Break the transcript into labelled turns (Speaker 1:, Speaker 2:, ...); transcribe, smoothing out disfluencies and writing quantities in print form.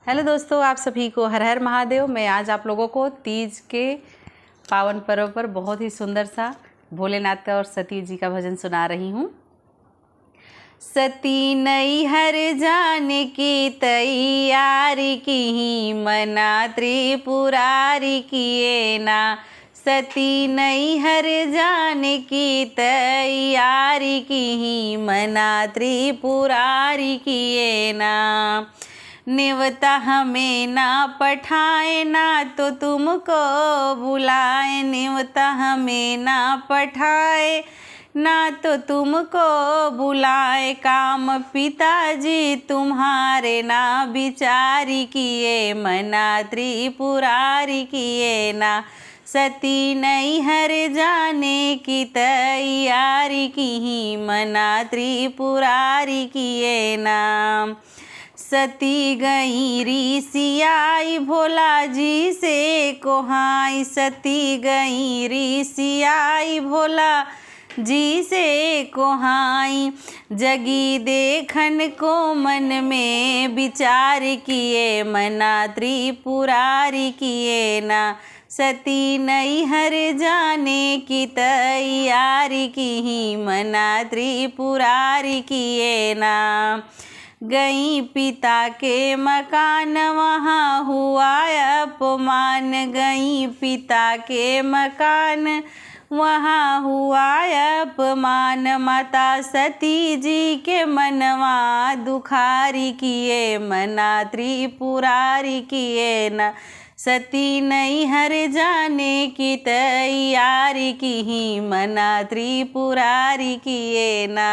Speaker 1: Hello दोस्तों, आप सभी को हर हर महादेव। मैं आज आप लोगों को तीज के पावन पर्व पर बहुत ही सुंदर सा भोलेनाथ और सती जी का भजन सुना रही हूँ। सती नैहर जाने की तैयारी की ही मना त्रिपुरारी किए ना। सती नैहर जाने की तैयारी की ही मना त्रिपुरारी किए ना। नेवता हमें ना पठाए ना तो तुमको बुलाए। नेवता हमें ना पठाए ना तो तुमको बुलाए। काम पिताजी तुम्हारे ना विचारी किए मना त्रिपुरारी किए ना। सती नैहर जाने की तैयारी की ही मना त्रिपुरारी किए ना। सती गई ऋषियाई भोला जी से कोहाई। सती गई ऋषियाई भोला जी से कोहाई। जगी देखन को मन में विचार किए मना त्रिपुरारी किए ना। सती नैहर जाने की तैयारी की ही मना त्रिपुरारी किए ना। गई पिता के मकान वहाँ हुआ अपमान। गई पिता के मकान वहाँ हुआ अपमान। माता सती जी के मनवा दुखारी किए मना त्रिपुरारी किए ना। सती नैहर जाने की तैयारी की ही मना त्रिपुरारी किए ना।